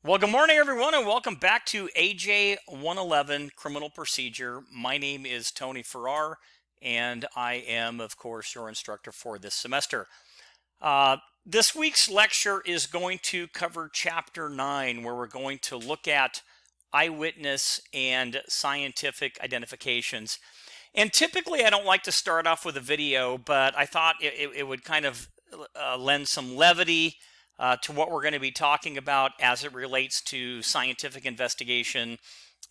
Well, good morning, everyone, and welcome back to AJ111 Criminal Procedure. My name is Tony Farrar, and I am, of course, your instructor for this semester. This week's lecture is going to cover Chapter 9, where we're going to look at eyewitness and scientific identifications. And typically, I don't like to start off with a video, but I thought it would kind of lend some levity to what we're going to be talking about as it relates to scientific investigation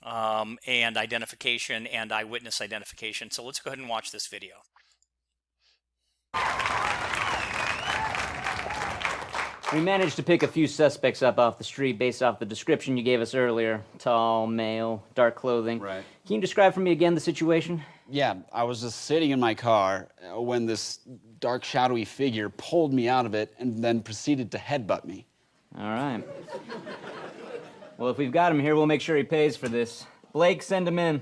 and identification and eyewitness identification. So let's go ahead and watch this video. We managed to pick a few suspects up off the street based off the description you gave us earlier. Tall, male, dark clothing. Right. Can you describe for me again the situation? Yeah, I was just sitting in my car when this dark, shadowy figure pulled me out of it and then proceeded to headbutt me. All right. Well, if we've got him here, we'll make sure he pays for this. Blake, send him in.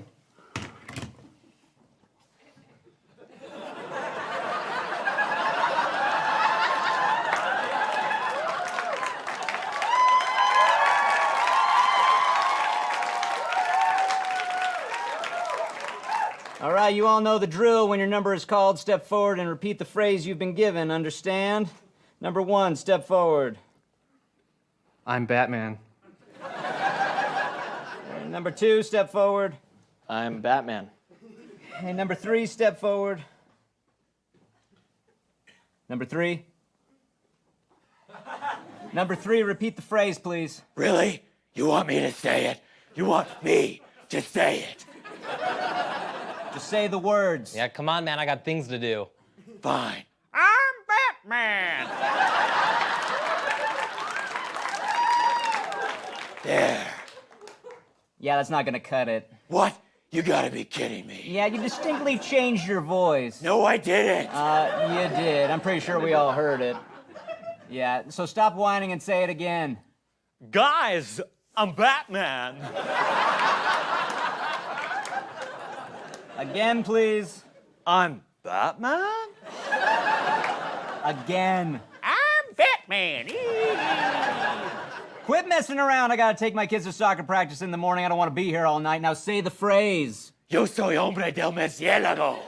All right, you all know the drill. When your number is called, step forward and repeat the phrase you've been given. Understand? Number 1, step forward. I'm Batman. And number 2, step forward. I'm Batman. And number 3, step forward. Number 3. Number 3, repeat the phrase, please. Really? You want me to say it? You want me to say it? Just say the words. Yeah, come on, man. I got things to do. Fine. I'm Batman. There. Yeah, that's not gonna cut it. What? You gotta be kidding me. Yeah, you distinctly changed your voice. No, I didn't. You did. I'm pretty sure we all heard it. Yeah, so stop whining and say it again. Guys, I'm Batman. Again, please. I'm Batman? Again. I'm Batman. Quit messing around. I gotta take my kids to soccer practice in the morning. I don't want to be here all night. Now say the phrase. Yo soy hombre del murciélago.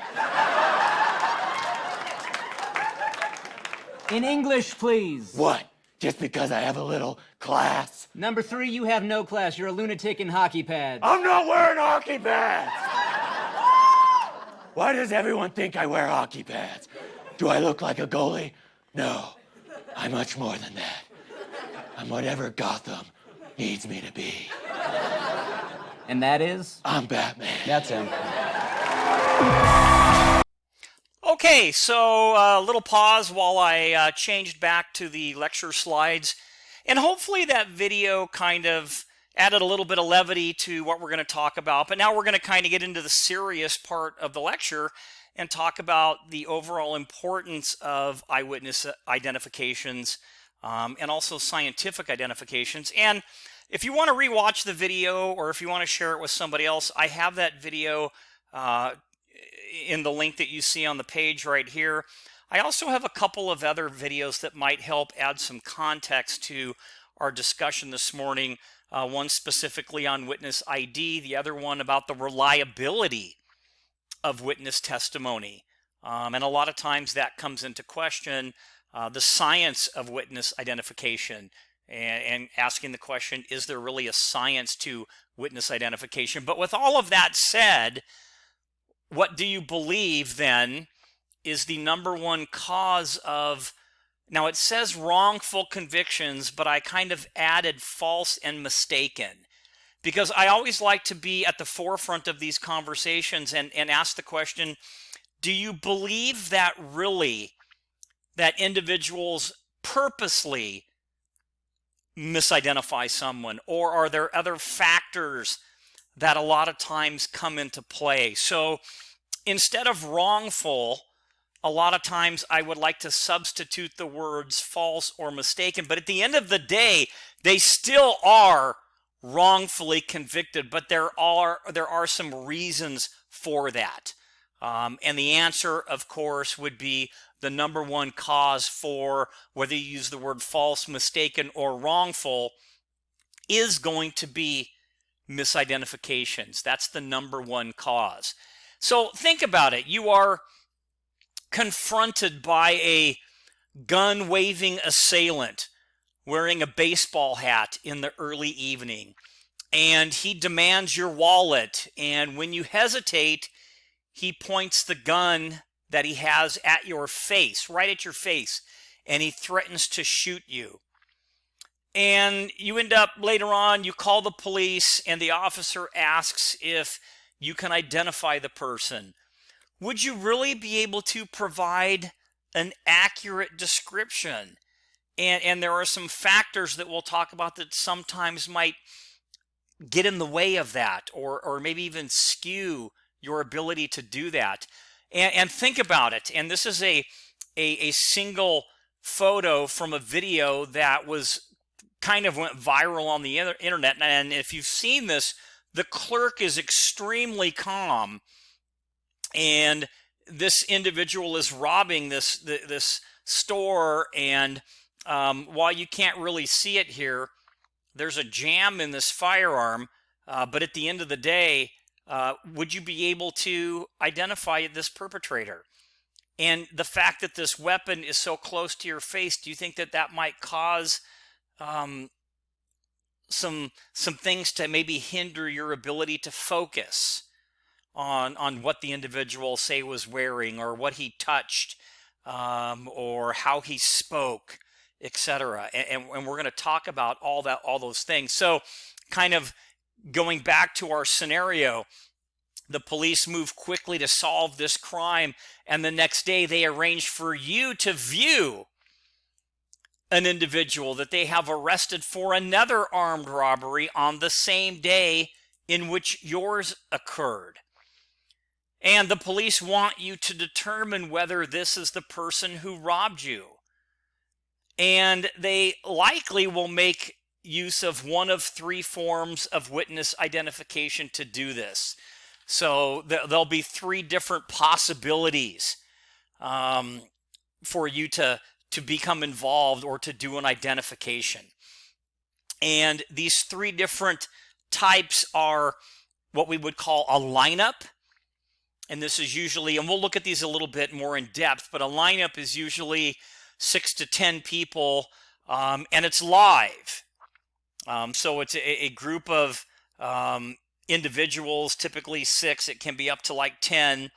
In English, please. What? Just because I have a little class? Number 3, you have no class. You're a lunatic in hockey pads. I'm not wearing hockey pads. Why does everyone think I wear hockey pads? Do I look like a goalie? No. I'm much more than that. I'm whatever Gotham needs me to be. And that is? I'm Batman. That's him. Okay, so a little pause while I changed back to the lecture slides. And hopefully that video kind of added a little bit of levity to what we're going to talk about. But now we're going to kind of get into the serious part of the lecture and talk about the overall importance of eyewitness identifications and also scientific identifications. And if you want to rewatch the video or if you want to share it with somebody else, I have that video in the link that you see on the page right here. I also have a couple of other videos that might help add some context to our discussion this morning. One specifically on witness ID, the other one about the reliability of witness testimony. And a lot of times that comes into question the science of witness identification and asking the question, is there really a science to witness identification? But with all of that said, what do you believe then is the number one cause of, now it says wrongful convictions, but I kind of added false and mistaken, because I always like to be at the forefront of these conversations and ask the question, do you believe that really that individuals purposely misidentify someone, or are there other factors that a lot of times come into play? So instead of wrongful, a lot of times I would like to substitute the words false or mistaken, but at the end of the day, they still are wrongfully convicted, but there are some reasons for that. And the answer, of course, would be the number one cause for whether you use the word false, mistaken, or wrongful is going to be misidentifications. That's the number one cause. So think about it. You are confronted by a gun-waving assailant wearing a baseball hat in the early evening, and he demands your wallet, and when you hesitate, he points the gun that he has at your face, right at your face, and he threatens to shoot you. And you end up later on, you call the police, and the officer asks if you can identify the person. Would you really be able to provide an accurate description? And there are some factors that we'll talk about that sometimes might get in the way of that, or maybe even skew your ability to do that. And think about it. And this is a single photo from a video that was kind of went viral on the internet. And if you've seen this, the clerk is extremely calm, and this individual is robbing this store. And while you can't really see it here, there's a jam in this firearm. But at the end of the day, would you be able to identify this perpetrator? And the fact that this weapon is so close to your face, do you think that that might cause some things to maybe hinder your ability to focus on what the individual, say, was wearing, or what he touched, or how he spoke, etc.? And we're going to talk about all those things. So kind of going back to our scenario, the police move quickly to solve this crime, and the next day they arrange for you to view an individual that they have arrested for another armed robbery on the same day in which yours occurred. And the police want you to determine whether this is the person who robbed you. And they likely will make use of one of three forms of witness identification to do this. So there'll be three different possibilities for you to become involved or to do an identification. And these three different types are what we would call a lineup. And this is usually, and we'll look at these a little bit more in depth, but a lineup is usually 6 to 10 people, and it's live. So it's a group of individuals, typically 6. It can be up to like 10.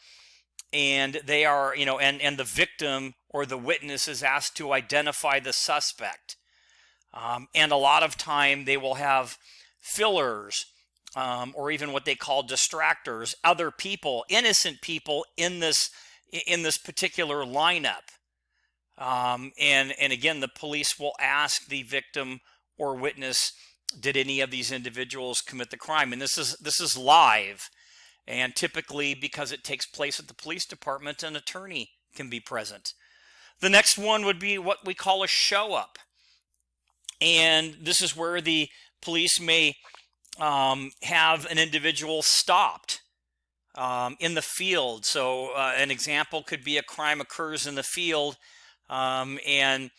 And they are, and the victim or the witness is asked to identify the suspect. And a lot of time they will have fillers, or even what they call distractors, other people, innocent people in this particular lineup. And again, the police will ask the victim or witness, did any of these individuals commit the crime? And this is live. And typically, because it takes place at the police department, an attorney can be present. The next one would be what we call a show-up. And this is where the police may have an individual stopped in the field. So an example could be a crime occurs in the field, and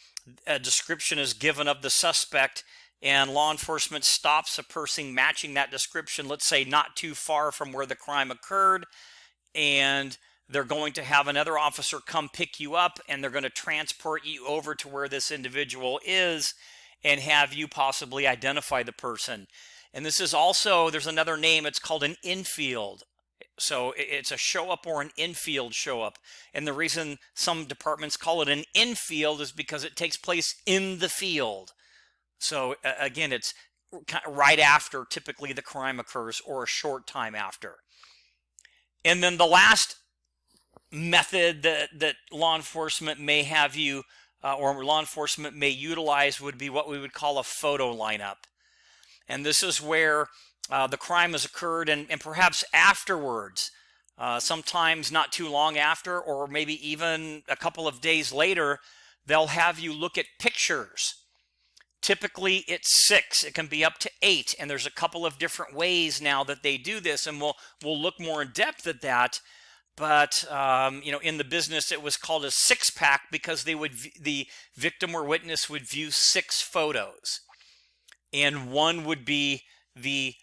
a description is given of the suspect, and law enforcement stops a person matching that description, let's say not too far from where the crime occurred, and they're going to have another officer come pick you up, and they're going to transport you over to where this individual is and have you possibly identify the person. And this is also, there's another name, it's called an infield. So it's a show-up or an infield show-up. And the reason some departments call it an infield is because it takes place in the field. So again, it's right after typically the crime occurs, or a short time after. And then the last method that law enforcement may have you, or law enforcement may utilize, would be what we would call a photo lineup. And this is where the crime has occurred, and perhaps afterwards, sometimes not too long after, or maybe even a couple of days later, they'll have you look at pictures. Typically it's 6, it can be up to 8, and there's a couple of different ways now that they do this, and we'll look more in depth at that. But in the business it was called a 6-pack, because the victim or witness would view 6 photos. and one would be the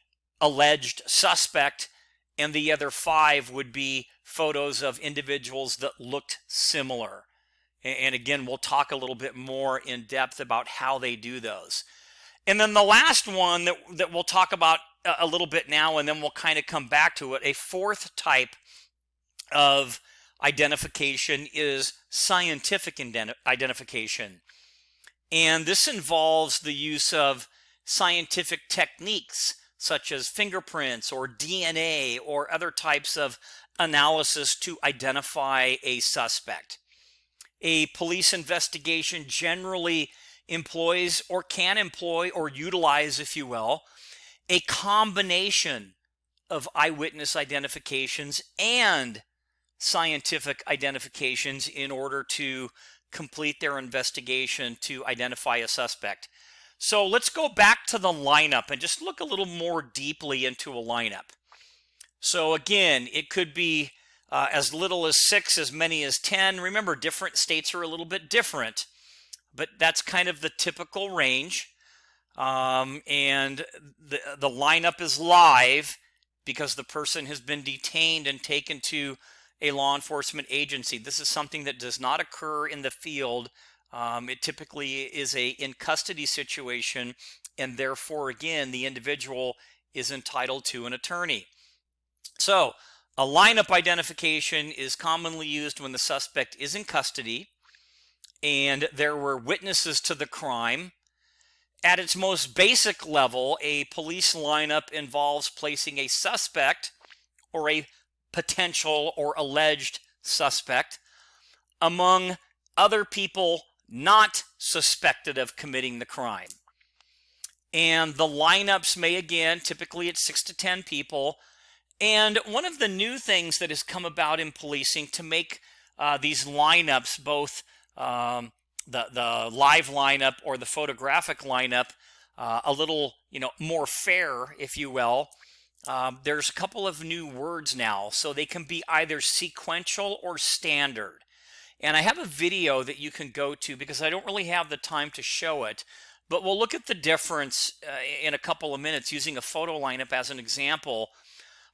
alleged suspect, and the other 5 would be photos of individuals that looked similar. And again, we'll talk a little bit more in depth about how they do those. And then the last one that we'll talk about a little bit now, and then we'll kind of come back to it, a 4th type of identification is scientific identification. And this involves the use of scientific techniques such as fingerprints or DNA or other types of analysis to identify a suspect. A police investigation generally employs or can employ or utilize, if you will, a combination of eyewitness identifications and scientific identifications in order to complete their investigation to identify a suspect. So let's go back to the lineup and just look a little more deeply into a lineup. So again, it could be as little as 6, as many as 10. Remember, different states are a little bit different, but that's kind of the typical range. And the lineup is live because the person has been detained and taken to a law enforcement agency. This is something that does not occur in the field. It typically is a in custody situation, and therefore, again, the individual is entitled to an attorney. So a lineup identification is commonly used when the suspect is in custody and there were witnesses to the crime. At its most basic level, a police lineup involves placing a suspect or a potential or alleged suspect among other people not suspected of committing the crime. And the lineups may, again, typically it's 6 to 10 people. And one of the new things that has come about in policing to make these lineups, both the live lineup or the photographic lineup, a little more fair, if you will, there's a couple of new words now. So they can be either sequential or standard. And I have a video that you can go to because I don't really have the time to show it. But we'll look at the difference in a couple of minutes using a photo lineup as an example.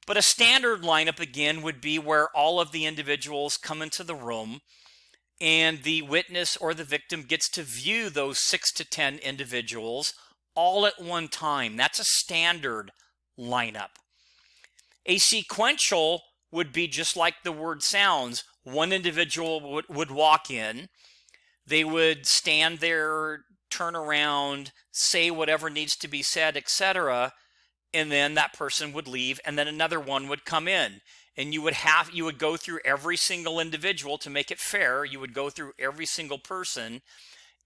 But a standard lineup, again, would be where all of the individuals come into the room and the witness or the victim gets to view those 6 to 10 individuals all at one time. That's a standard lineup. A sequential would be just like the word sounds. One individual would walk in. They would stand there, turn around, say whatever needs to be said, etc., and then that person would leave, and then another one would come in. And you would go through every single individual to make it fair. You would go through every single person,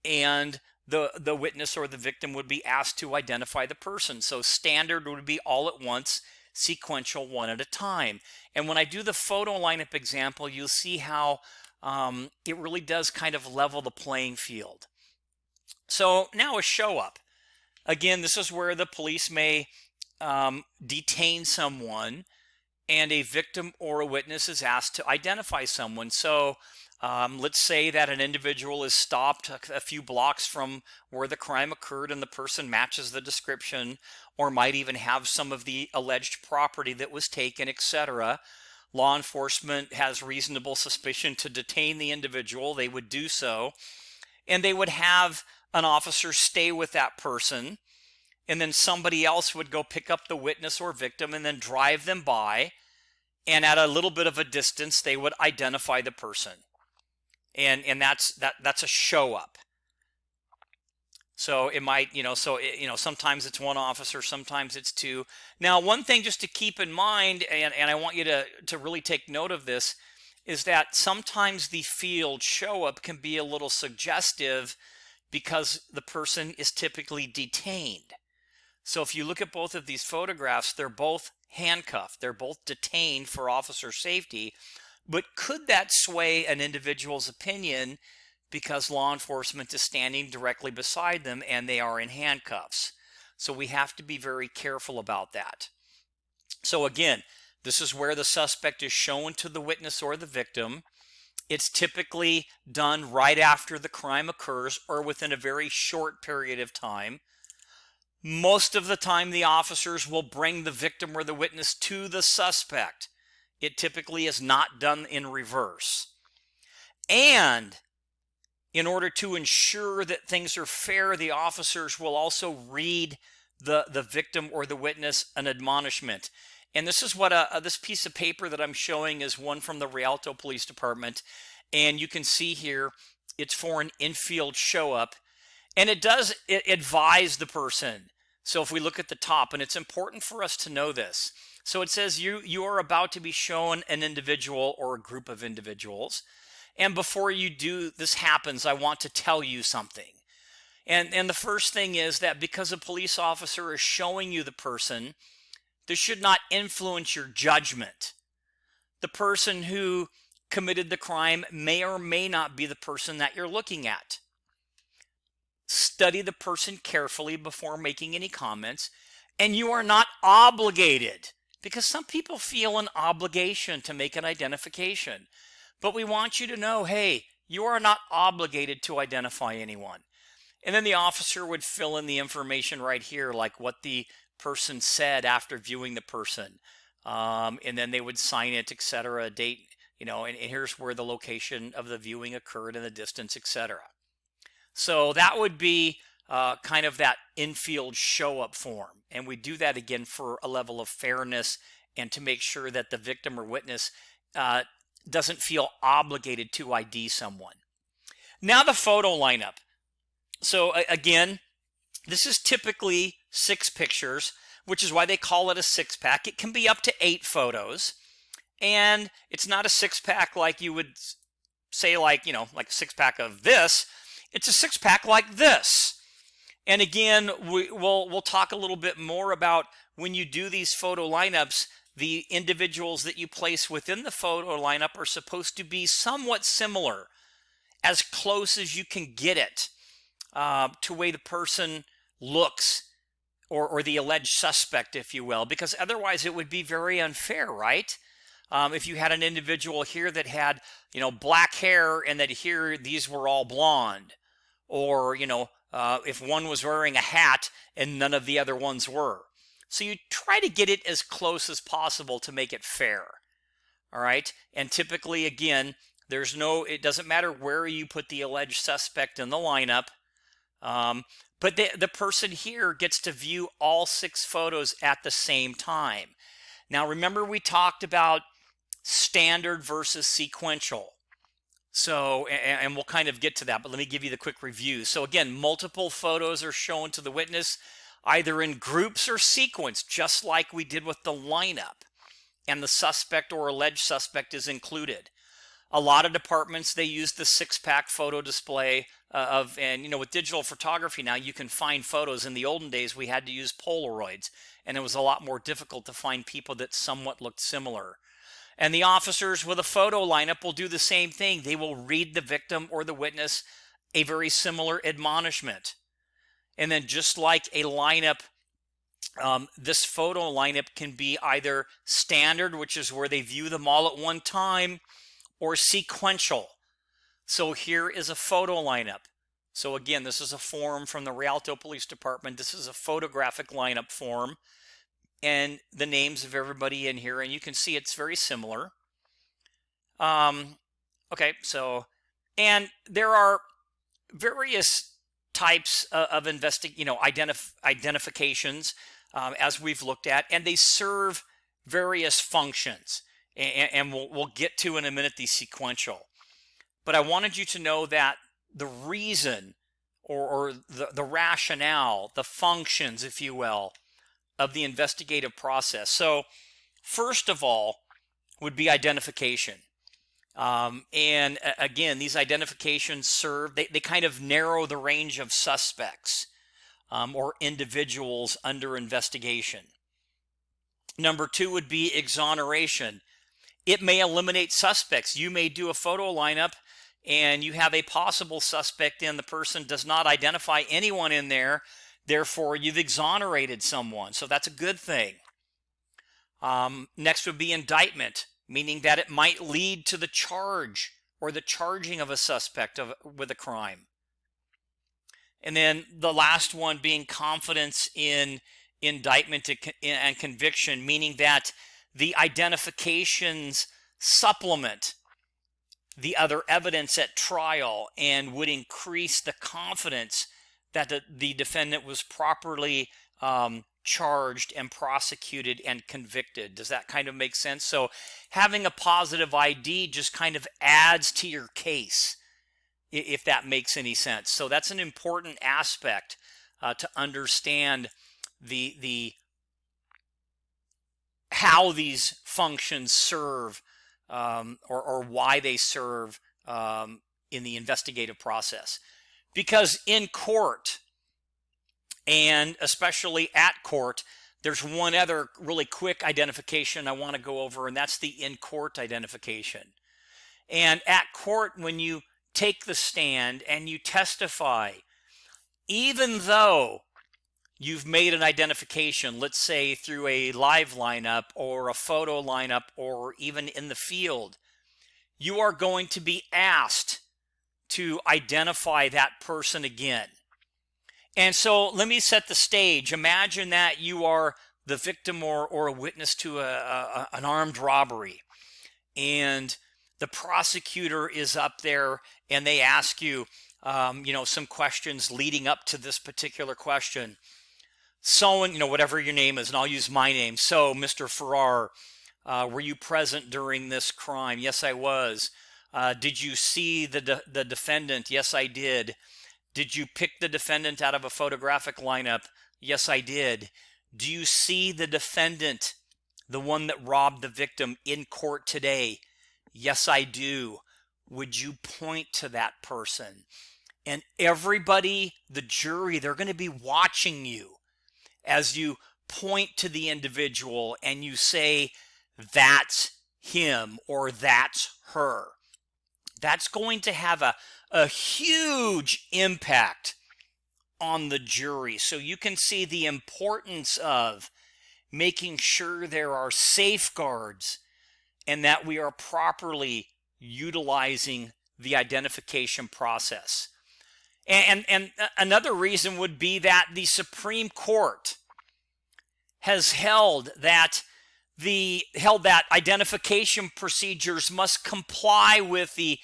and the witness or the victim would be asked to identify the person. So standard would be all at once, sequential one at a time. And when I do the photo lineup example, you'll see how it really does kind of level the playing field. So now a show up. Again, this is where the police may detain someone and a victim or a witness is asked to identify someone. So let's say that an individual is stopped a few blocks from where the crime occurred and the person matches the description or might even have some of the alleged property that was taken, etc. Law enforcement has reasonable suspicion to detain the individual. They would do so, and they would have an officer stay with that person, and then somebody else would go pick up the witness or victim and then drive them by, and at a little bit of a distance they would identify the person. And that's a show up. So it might, sometimes it's one officer, sometimes it's 2. Now, one thing just to keep in mind, and I want you to really take note of this, is that sometimes the field show up can be a little suggestive because the person is typically detained. So if you look at both of these photographs, they're both handcuffed. They're both detained for officer safety. But could that sway an individual's opinion because law enforcement is standing directly beside them and they are in handcuffs? So we have to be very careful about that. So again, this is where the suspect is shown to the witness or the victim. It's typically done right after the crime occurs or within a very short period of time. Most of the time, the officers will bring the victim or the witness to the suspect. It typically is not done in reverse. And in order to ensure that things are fair, the officers will also read the victim or the witness an admonishment. And this is what this piece of paper that I'm showing is one from the Rialto Police Department. And you can see here, it's for an infield show up. And it does advise the person. So if we look at the top, and it's important for us to know this. So it says you are about to be shown an individual or a group of individuals. And before this happens, I want to tell you something. And the first thing is that because a police officer is showing you the person, this should not influence your judgment. The person who committed the crime may or may not be the person that you're looking at. Study the person carefully before making any comments, and you are not obligated, because some people feel an obligation to make an identification. But we want you to know, hey, you are not obligated to identify anyone. And then the officer would fill in the information right here, like what the person said after viewing the person. And then they would sign it, etc., date, and here's where the location of the viewing occurred and the distance, etc. So that would be kind of that infield show-up form. And we do that again for a level of fairness and to make sure that the victim or witness doesn't feel obligated to ID someone. Now the photo lineup. So again, this is typically 6 pictures, which is why they call it a 6-pack. It can be up to 8 photos. And it's not a 6-pack like you would say, like a 6-pack of this. It's a 6-pack like this. And again, we'll talk a little bit more about when you do these photo lineups, the individuals that you place within the photo lineup are supposed to be somewhat similar, as close as you can get it to the way the person looks or the alleged suspect, if you will, because otherwise it would be very unfair, right? If you had an individual here that had, black hair and that here these were all blonde, or, if one was wearing a hat and none of the other ones were. So you try to get it as close as possible to make it fair. All right. And typically, again, it doesn't matter where you put the alleged suspect in the lineup. But the person here gets to view all 6 photos at the same time. Now, remember we talked about standard versus sequential. So, and we'll kind of get to that, but let me give you the quick review. So again, multiple photos are shown to the witness, either in groups or sequence, just like we did with the lineup. And the suspect or alleged suspect is included. A lot of departments, they use the 6-pack photo display with digital photography now, you can find photos. In the olden days, we had to use Polaroids, and it was a lot more difficult to find people that somewhat looked similar. And the officers with a photo lineup will do the same thing. They will read the victim or the witness a very similar admonishment. And then just like a lineup, this photo lineup can be either standard, which is where they view them all at one time, or sequential. So here is a photo lineup. So again, this is a form from the Rialto Police Department. This is a photographic lineup form. And the names of everybody in here, and you can see it's very similar. Okay, so, and there are various types of identifications as we've looked at, and they serve various functions. And we'll get to in a minute the sequential. But I wanted you to know that the reason or the rationale, the functions, if you will, of the investigative process. So first of all would be identification. And again, these identifications they kind of narrow the range of suspects or individuals under investigation. Number 2 would be exoneration. It may eliminate suspects. You may do a photo lineup and you have a possible suspect and the person does not identify anyone in there. Therefore, you've exonerated someone. So that's a good thing. Next would be indictment, meaning that it might lead to the charge or the charging of a suspect with a crime. And then the last one being confidence in indictment and conviction, meaning that the identifications supplement the other evidence at trial and would increase the confidence that the defendant was properly charged and prosecuted and convicted. Does that kind of make sense? So having a positive ID just kind of adds to your case, if that makes any sense. So that's an important aspect to understand the how these functions serve or why they serve in the investigative process. Because in court, and especially at court, there's one other really quick identification I want to go over, and that's the in-court identification. And at court, when you take the stand and you testify, even though you've made an identification, let's say through a live lineup or a photo lineup or even in the field, you are going to be asked to identify that person again. And so let me set the stage. Imagine that you are the victim or a witness to an armed robbery, and the prosecutor is up there and they ask you, some questions leading up to this particular question. So, whatever your name is, and I'll use my name. So, Mr. Farrar, were you present during this crime? Yes, I was. Did you see the defendant? Yes, I did. Did you pick the defendant out of a photographic lineup? Yes, I did. Do you see the defendant, the one that robbed the victim, in court today? Yes, I do. Would you point to that person? And everybody, the jury, they're going to be watching you as you point to the individual and you say, that's him or that's her. That's going to have a huge impact on the jury. So you can see the importance of making sure there are safeguards and that we are properly utilizing the identification process. And another reason would be that the Supreme Court has held that identification procedures must comply with the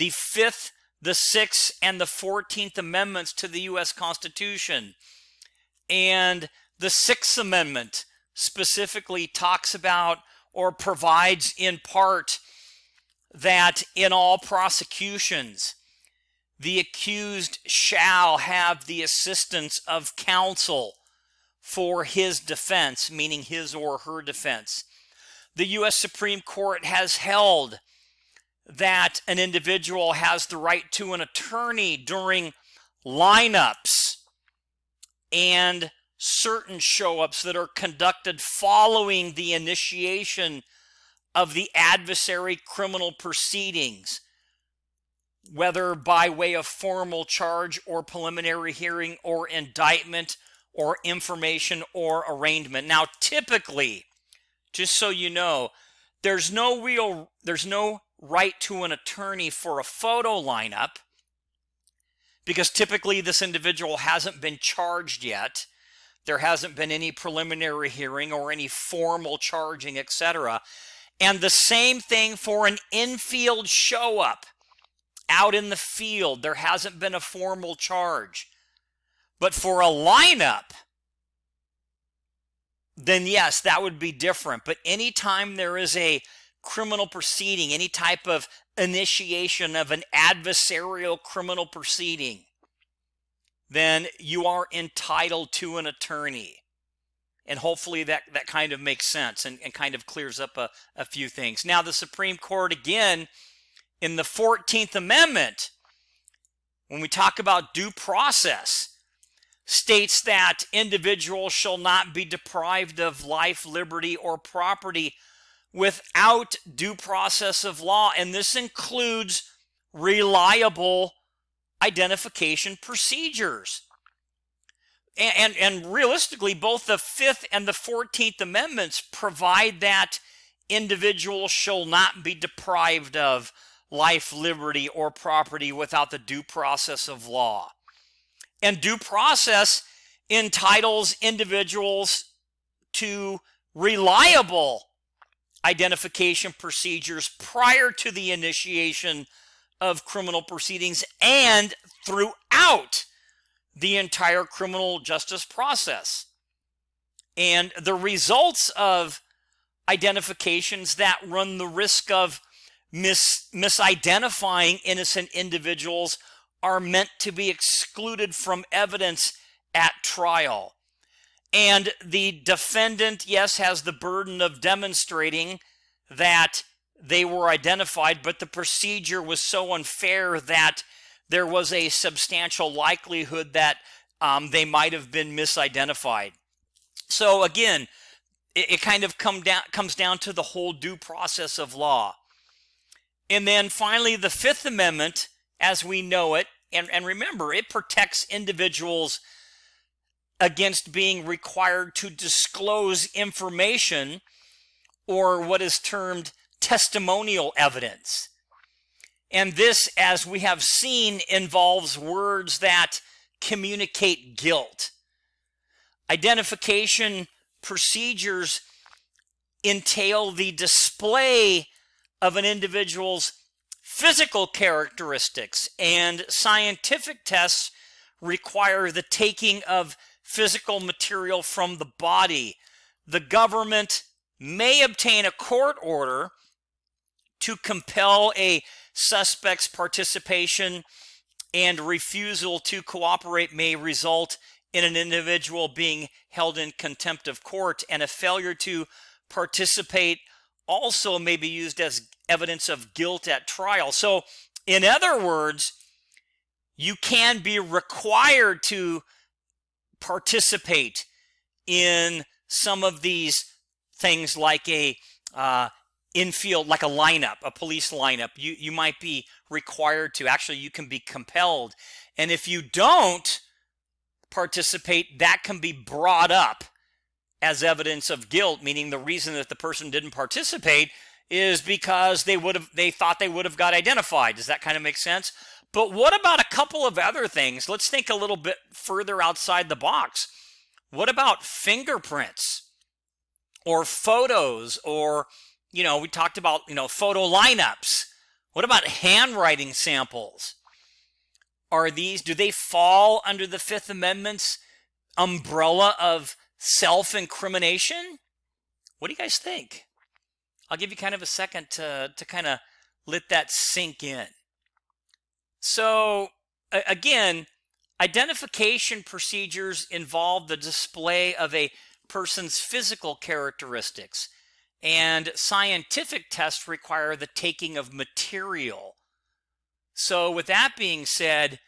Fifth, the Sixth, and the 14th Amendments to the U.S. Constitution. And the Sixth Amendment specifically talks about or provides in part that in all prosecutions, the accused shall have the assistance of counsel for his defense, meaning his or her defense. The U.S. Supreme Court has held that an individual has the right to an attorney during lineups and certain show-ups that are conducted following the initiation of the adversary criminal proceedings, whether by way of formal charge or preliminary hearing or indictment or information or arraignment. Now, typically, just so you know, there's no right to an attorney for a photo lineup because typically this individual hasn't been charged yet. There hasn't been any preliminary hearing or any formal charging, etc. And the same thing for an infield show-up. Out in the field, there hasn't been a formal charge. But for a lineup, then yes, that would be different. But anytime there is a criminal proceeding, any type of initiation of an adversarial criminal proceeding, then you are entitled to an attorney. And hopefully that kind of makes sense and kind of clears up a few things. Now, the Supreme Court, again, in the 14th Amendment, when we talk about due process, states that individuals shall not be deprived of life, liberty, or property without due process of law. And this includes reliable identification procedures. And realistically, both the 5th and the 14th Amendments provide that individuals shall not be deprived of life, liberty, or property without the due process of law. And due process entitles individuals to reliable identification procedures prior to the initiation of criminal proceedings and throughout the entire criminal justice process. And the results of identifications that run the risk of misidentifying innocent individuals are meant to be excluded from evidence at trial. And the defendant, yes, has the burden of demonstrating that they were identified, but the procedure was so unfair that there was a substantial likelihood that they might have been misidentified. So again, it kind of comes down to the whole due process of law. And then finally, the Fifth Amendment, as we know it, and remember, it protects individuals against being required to disclose information or what is termed testimonial evidence. And this, as we have seen, involves words that communicate guilt. Identification procedures entail the display of an individual's physical characteristics, and scientific tests require the taking of physical material from the body. The government may obtain a court order to compel a suspect's participation, and refusal to cooperate may result in an individual being held in contempt of court, and a failure to participate also may be used as evidence of guilt at trial. So, in other words, you can be required to participate in some of these things, like a infield, like a lineup, a police lineup. You might be required to. Actually, you can be compelled. And if you don't participate, that can be brought up as evidence of guilt, meaning the reason that the person didn't participate is because they thought they would have got identified. Does that kind of make sense? But what about a couple of other things? Let's think a little bit further outside the box. What about fingerprints or photos, or, we talked about, photo lineups. What about handwriting samples? Do they fall under the Fifth Amendment's umbrella of self-incrimination? What do you guys think? I'll give you kind of a second to kind of let that sink in. So, again, identification procedures involve the display of a person's physical characteristics, and scientific tests require the taking of material. So with that being said,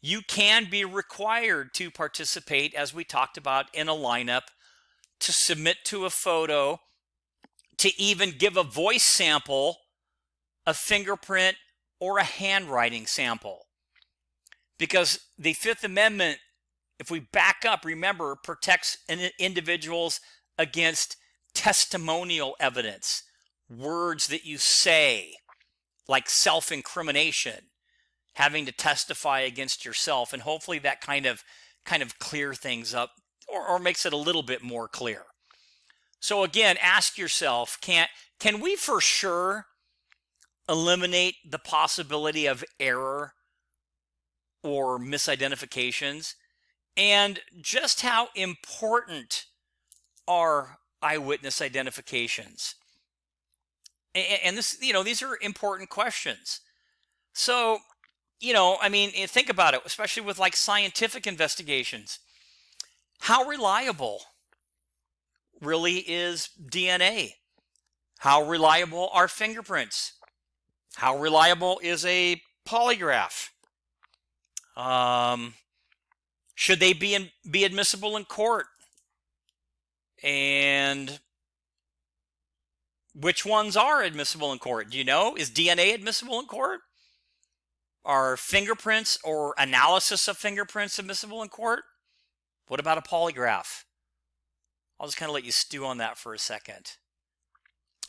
you can be required to participate, as we talked about, in a lineup, to submit to a photo, to even give a voice sample, a fingerprint, or a handwriting sample. Because the Fifth Amendment, if we back up, remember, protects individuals against testimonial evidence, words that you say, like self-incrimination, having to testify against yourself, and hopefully that kind of clear things up, or makes it a little bit more clear. So again, ask yourself, can we for sure eliminate the possibility of error or misidentifications? And just how important are eyewitness identifications? And this, these are important questions. So, think about it, especially with like scientific investigations. How reliable really is DNA? How reliable are fingerprints? How reliable is a polygraph? Should they be admissible in court? And which ones are admissible in court? Do you know? Is DNA admissible in court? Are fingerprints or analysis of fingerprints admissible in court? What about a polygraph? I'll just kind of let you stew on that for a second.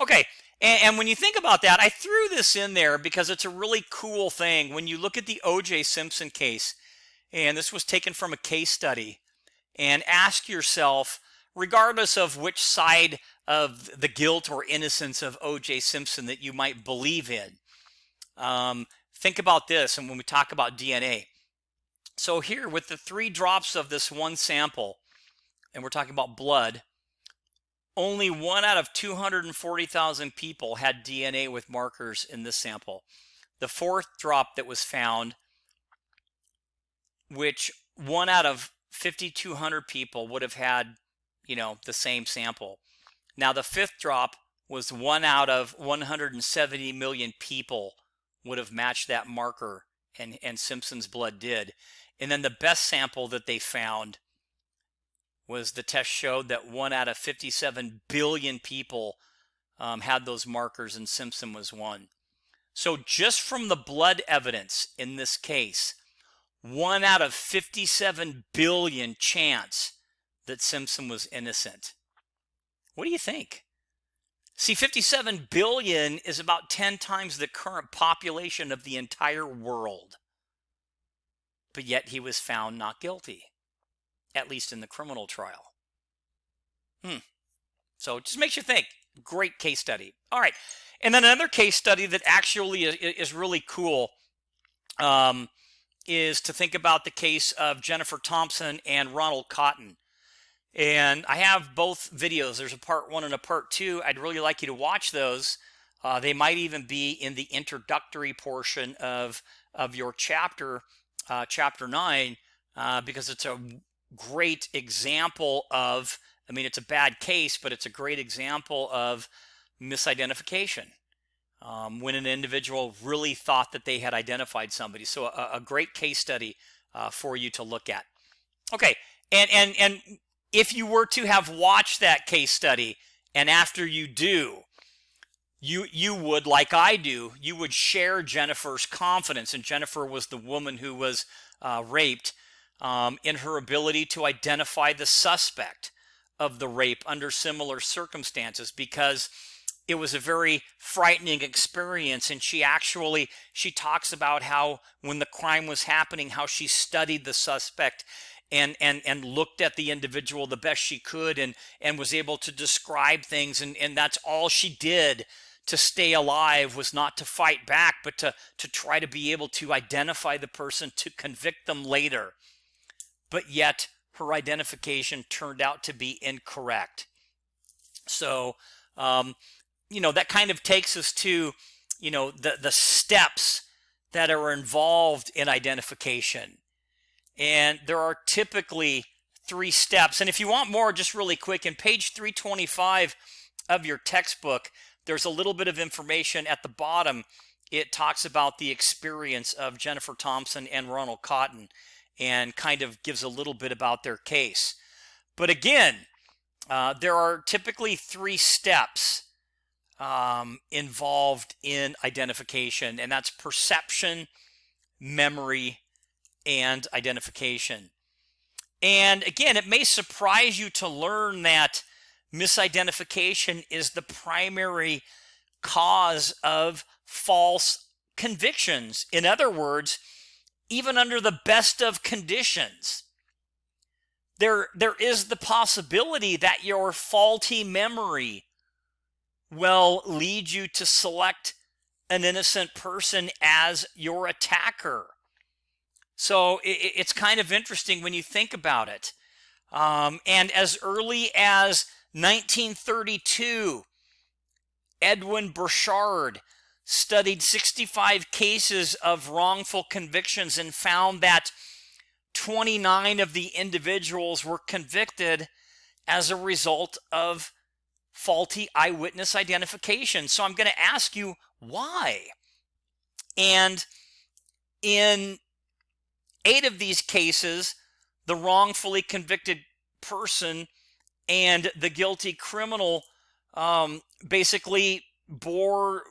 Okay, and when you think about that, I threw this in there because it's a really cool thing. When you look at the O.J. Simpson case, And this was taken from a case study. And ask yourself, regardless of which side of the guilt or innocence of O.J. Simpson that you might believe in, think about this. And when we talk about DNA, so here with the 3 drops of this one sample, and we're talking about blood, only 1 out of 240,000 people had DNA with markers in this sample. The 4th drop that was found, which 1 out of 5,200 people would have had, the same sample. Now the 5th drop was 1 out of 170 million people would have matched that marker, and Simpson's blood did. And then the best sample that they found was the test showed that 1 out of 57 billion people had those markers, and Simpson was one. So just from the blood evidence in this case, 1 out of 57 billion chance that Simpson was innocent. What do you think? See, 57 billion is about 10 times the current population of the entire world. But yet he was found not guilty, at least in the criminal trial. So it just makes you think. Great case study. All right. And then another case study that actually is really cool is to think about the case of Jennifer Thompson and Ronald Cotton. And I have both videos. There's a part 1 and a part 2. I'd really like you to watch those. They might even be in the introductory portion of your chapter 9, because it's a great example of, it's a bad case, but it's a great example of misidentification. When an individual really thought that they had identified somebody. So a great case study for you to look at. Okay, and if you were to have watched that case study, and after you do, you would, like I do, you would share Jennifer's confidence, and Jennifer was the woman who was raped, in her ability to identify the suspect of the rape under similar circumstances, because it was a very frightening experience. And she talks about how when the crime was happening, how she studied the suspect and looked at the individual the best she could, and was able to describe things, and that's all she did to stay alive, was not to fight back, but to try to be able to identify the person, to convict them later. But yet her identification turned out to be incorrect. So that kind of takes us to the steps that are involved in identification. And there are typically 3 steps. And if you want more, just really quick, in page 325 of your textbook, there's a little bit of information at the bottom. It talks about the experience of Jennifer Thompson and Ronald Cotton, and kind of gives a little bit about their case. But again, there are typically 3 steps involved in identification, and that's perception, memory, and identification. And again, it may surprise you to learn that misidentification is the primary cause of false convictions. In other words, even under the best of conditions, there is the possibility that your faulty memory will lead you to select an innocent person as your attacker. So it's kind of interesting when you think about it. And as early as 1932, Edwin Burchard studied 65 cases of wrongful convictions and found that 29 of the individuals were convicted as a result of faulty eyewitness identification. So I'm going to ask you why. And in 8 of these cases, the wrongfully convicted person and the guilty criminal basically bore,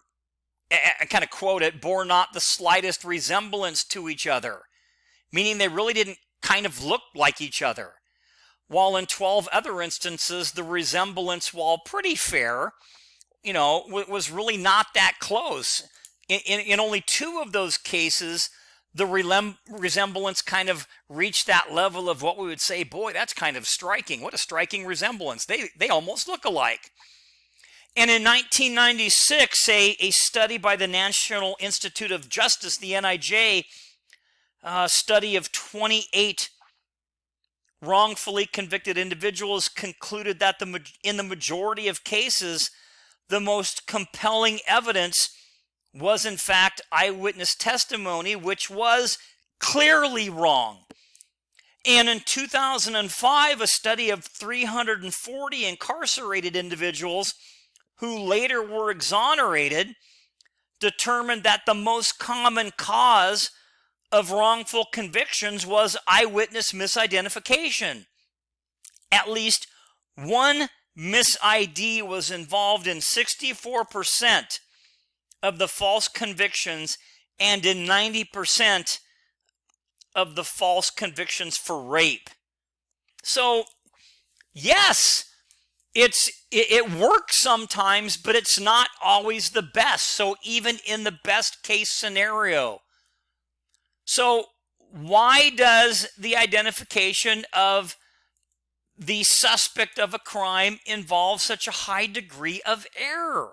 I kind of quote it, bore not the slightest resemblance to each other, meaning they really didn't kind of look like each other. While in 12 other instances, the resemblance, while pretty fair, was really not that close. In only 2 of those cases, the resemblance kind of reached that level of what we would say, boy, that's kind of striking. What a striking resemblance. They almost look alike. And in 1996, a study by the National Institute of Justice, the NIJ, study of 28 wrongfully convicted individuals concluded that in the majority of cases, the most compelling evidence was in fact eyewitness testimony, which was clearly wrong. And in 2005, a study of 340 incarcerated individuals who later were exonerated determined that the most common cause of wrongful convictions was eyewitness misidentification. At least one mis-ID was involved in 64% of the false convictions and in 90% of the false convictions for rape. So, yes, it works sometimes, but it's not always the best. So even in the best case scenario. So why does the identification of the suspect of a crime involve such a high degree of error?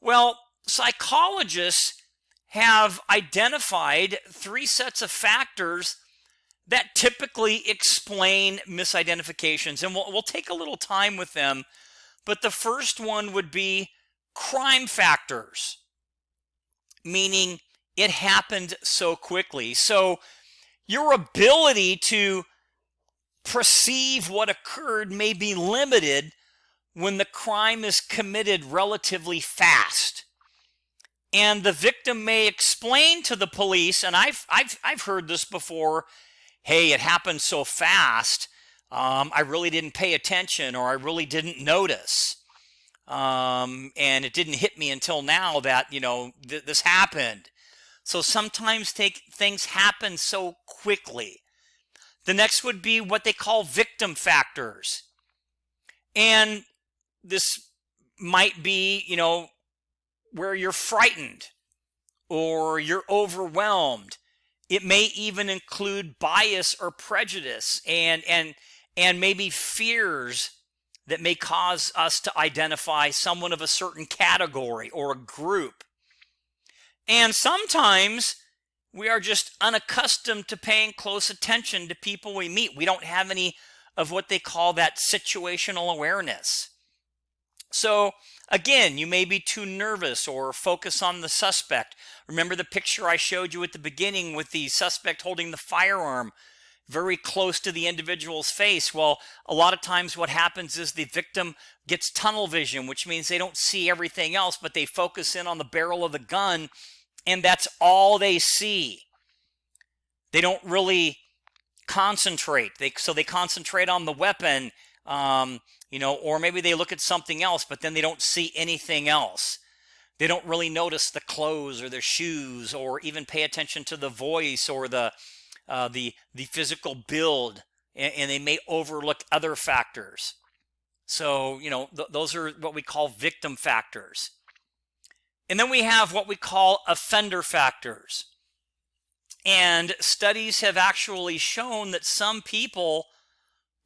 Well, psychologists have identified 3 sets of factors that typically explain misidentifications, and we'll take a little time with them. But the first one would be crime factors, meaning it happened so quickly. So your ability to perceive what occurred may be limited when the crime is committed relatively fast. And the victim may explain to the police, and I've heard this before, hey, it happened so fast, I really didn't pay attention, or I really didn't notice. And it didn't hit me until now that, this happened. So sometimes things happen so quickly. The next would be what they call victim factors. And this might be, where you're frightened or you're overwhelmed. It may even include bias or prejudice and maybe fears that may cause us to identify someone of a certain category or a group. And sometimes we are just unaccustomed to paying close attention to people we meet. We don't have any of what they call that situational awareness. So again, you may be too nervous or focus on the suspect. Remember the picture I showed you at the beginning with the suspect holding the firearm very close to the individual's face? Well, a lot of times what happens is the victim gets tunnel vision, which means they don't see everything else, but they focus in on the barrel of the gun, and that's all they see. They don't really concentrate. So they concentrate on the weapon, or maybe they look at something else, but then they don't see anything else. They don't really notice the clothes or the shoes, or even pay attention to the voice or the physical build, and they may overlook other factors. So, those are what we call victim factors. And then we have what we call offender factors. And studies have actually shown that some people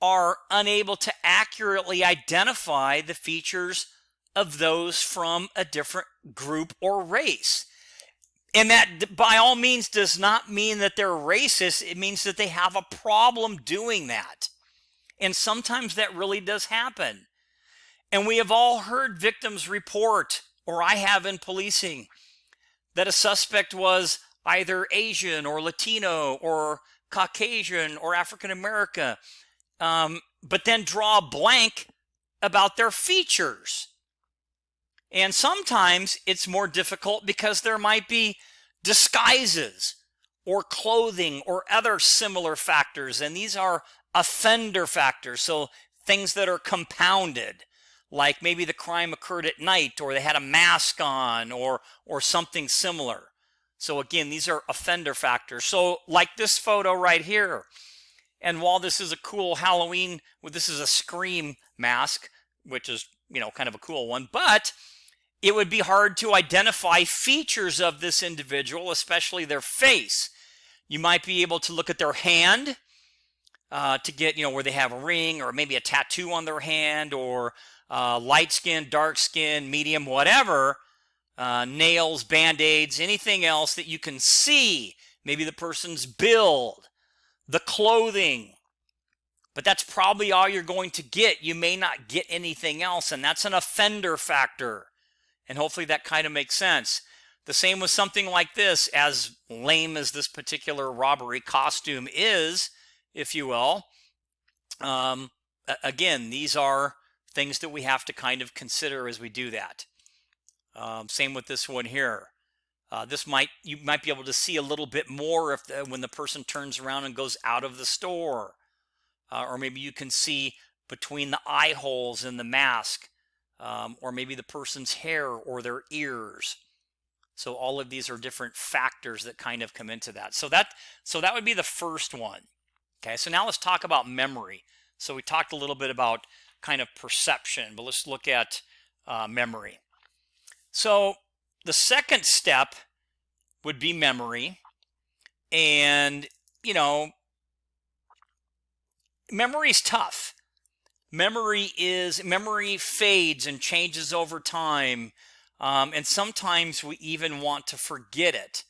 are unable to accurately identify the features of those from a different group or race. And that by all means does not mean that they're racist. It means that they have a problem doing that. And sometimes that really does happen. And we have all heard victims report, or I have in policing, that a suspect was either Asian or Latino or Caucasian or African American, but then draw a blank about their features. And sometimes it's more difficult because there might be disguises or clothing or other similar factors, and these are offender factors, so things that are compounded, like maybe the crime occurred at night, or they had a mask on, or something similar. So again, these are offender factors. So like this photo right here, and while this is a cool Halloween, this is a Scream mask, which is, kind of a cool one, but it would be hard to identify features of this individual, especially their face. You might be able to look at their hand to get, where they have a ring or maybe a tattoo on their hand, or light skin, dark skin, medium, whatever, nails, band-aids, anything else that you can see, maybe the person's build, the clothing. But that's probably all you're going to get. You may not get anything else, and that's an offender factor. And hopefully that kind of makes sense. The same with something like this, as lame as this particular robbery costume is, if you will. Again, these are things that we have to kind of consider as we do that. Same with this one here. You might be able to see a little bit more when the person turns around and goes out of the store. Or maybe you can see between the eye holes in the mask, or maybe the person's hair or their ears. So all of these are different factors that kind of come into that. So that would be the first one. Okay, so now let's talk about memory. So we talked a little bit about kind of perception, but let's look at memory. So the second step would be memory. And, memory's tough. Memory fades and changes over time. And sometimes we even want to forget it.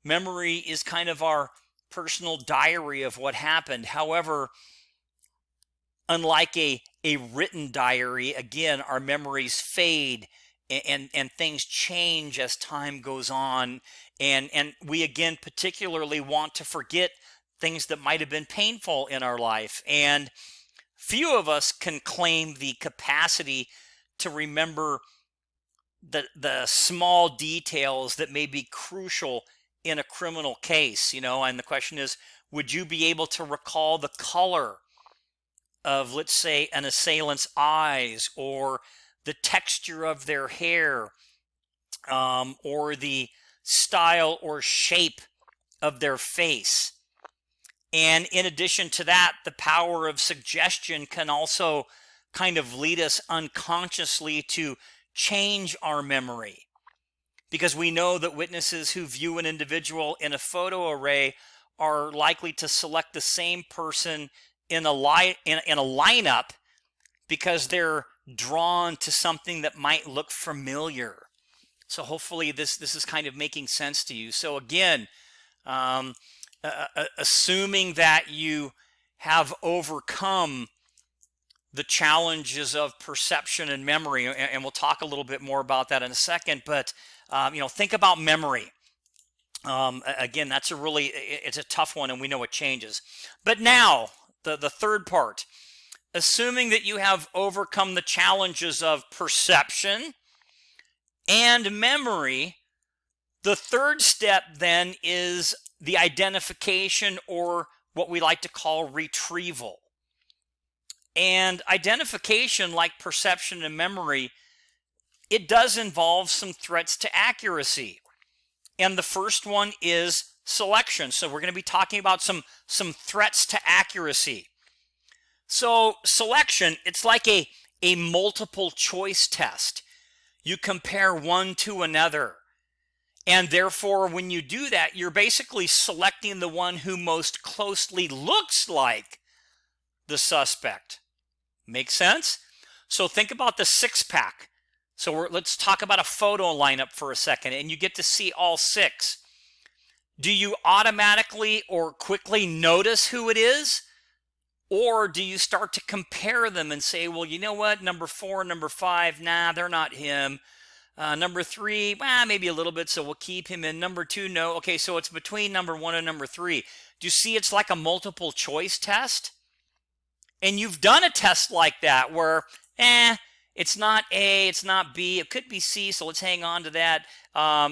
Memory is kind of our personal diary of what happened. However, unlike a written diary, again, our memories fade and things change as time goes on. And we, again, particularly want to forget things that might have been painful in our life. And few of us can claim the capacity to remember the small details that may be crucial in a criminal case, and the question is, would you be able to recall the color of, let's say, an assailant's eyes, or the texture of their hair, or the style or shape of their face? And in addition to that, the power of suggestion can also kind of lead us unconsciously to change our memory, because we know that witnesses who view an individual in a photo array are likely to select the same person in a lineup because they're drawn to something that might look familiar. So hopefully this is kind of making sense to you. So again, assuming that you have overcome the challenges of perception and memory, and we'll talk a little bit more about that in a second, but think about memory. Again, it's a tough one, and we know it changes. But now, the third part, assuming that you have overcome the challenges of perception and memory, the third step then is the identification, or what we like to call retrieval. And identification, like perception and memory, it does involve some threats to accuracy. And the first one is selection. So we're going to be talking about some threats to accuracy. So selection, it's like a multiple choice test. You compare one to another. And therefore, when you do that, you're basically selecting the one who most closely looks like the suspect. Make sense? So think about the six-pack. So let's talk about a photo lineup for a second, and you get to see all six. Do you automatically or quickly notice who it is? Or do you start to compare them and say, well, you know what, number 4, number 5, nah, they're not him. Number 3, maybe a little bit, so we'll keep him in. Number 2, no. Okay, so it's between number 1 and number 3. Do you see it's like a multiple choice test? And you've done a test like that where, it's not A, it's not B, it could be C, so let's hang on to that.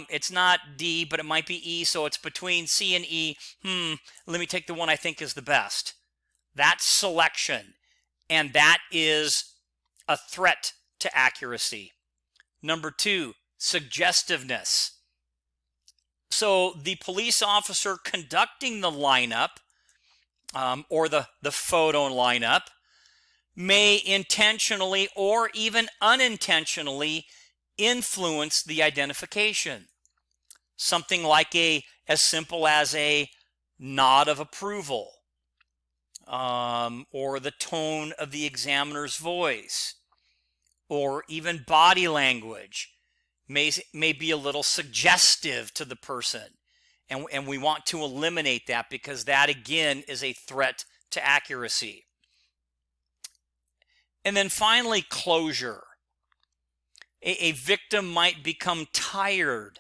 It's not D, but it might be E, so it's between C and E. Let me take the one I think is the best. That's selection, and that is a threat to accuracy. Number 2, suggestiveness. So the police officer conducting the lineup, or the photo lineup, may intentionally or even unintentionally influence the identification. Something like as simple as a nod of approval, or the tone of the examiner's voice, or even body language may be a little suggestive to the person. And we want to eliminate that, because that, again, is a threat to accuracy. And then finally, closure. A victim might become tired,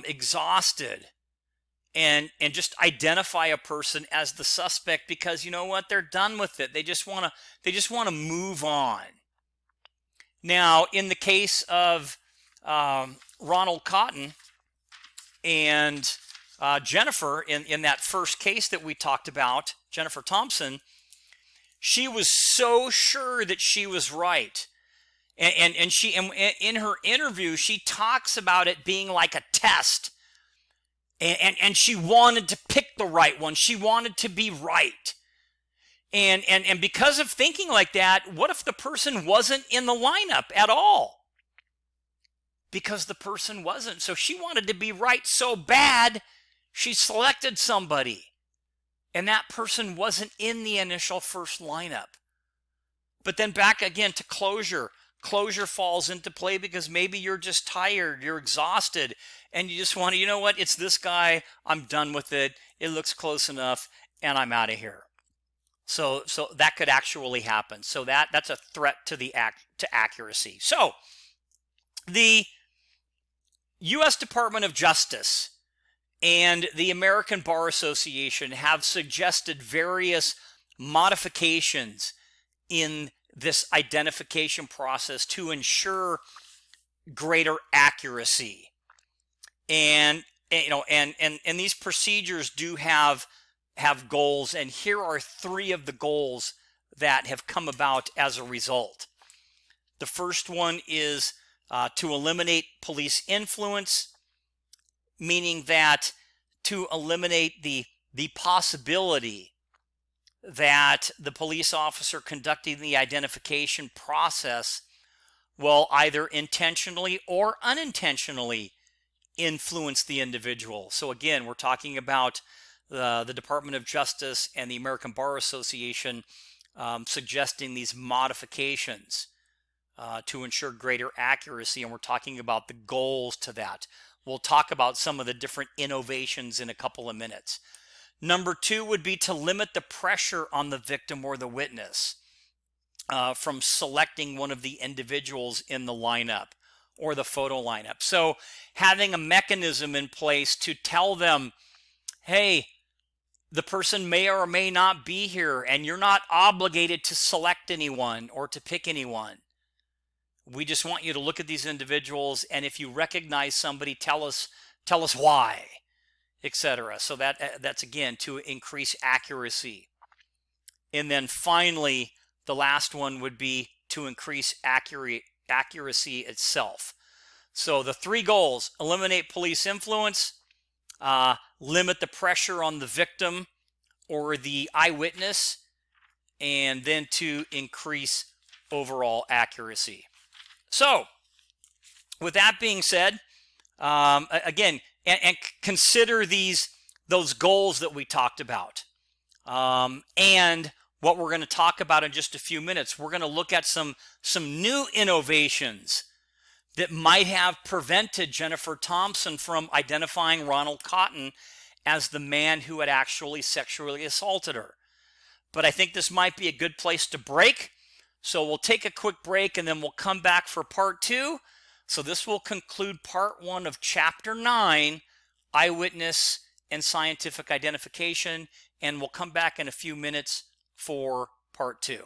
exhausted, and just identify a person as the suspect because, you know what, they're done with it. They just want to move on. Now, in the case of Ronald Cotton and Jennifer, in that first case that we talked about, Jennifer Thompson, she was so sure that she was right. And she, in her interview, she talks about it being like a test. And she wanted to pick the right one. She wanted to be right. And because of thinking like that, what if the person wasn't in the lineup at all? Because the person wasn't. So she wanted to be right so bad, she selected somebody. And that person wasn't in the initial first lineup. But then back again to closure. Closure falls into play because maybe you're just tired, you're exhausted, and you just want to, you know what, it's this guy, I'm done with it, it looks close enough, and I'm out of here. So that could actually happen. So that's a threat to to accuracy. So the U.S. Department of Justice and the American Bar Association have suggested various modifications in this identification process to ensure greater accuracy. And these procedures do have goals, and here are 3 of the goals that have come about as a result. The first one is to eliminate police influence, meaning that to eliminate the possibility that the police officer conducting the identification process will either intentionally or unintentionally influence the individual. So again, we're talking about the Department of Justice and the American Bar Association suggesting these modifications to ensure greater accuracy, and we're talking about the goals to that. We'll talk about some of the different innovations in a couple of minutes. Number 2 would be to limit the pressure on the victim or the witness from selecting one of the individuals in the lineup or the photo lineup. So having a mechanism in place to tell them, hey, the person may or may not be here, and you're not obligated to select anyone or to pick anyone. We just want you to look at these individuals, and if you recognize somebody, tell us why, etc. So that's again to increase accuracy. And then finally, the last one would be to increase accuracy itself. So the 3 goals: eliminate police influence, limit the pressure on the victim or the eyewitness, and then to increase overall accuracy. So with that being said, again, and consider those goals that we talked about. And what we're going to talk about in just a few minutes, we're going to look at some new innovations that might have prevented Jennifer Thompson from identifying Ronald Cotton as the man who had actually sexually assaulted her. But I think this might be a good place to break. So we'll take a quick break and then we'll come back for part 2. So this will conclude part 1 of chapter 9, eyewitness and scientific identification. And we'll come back in a few minutes for part 2.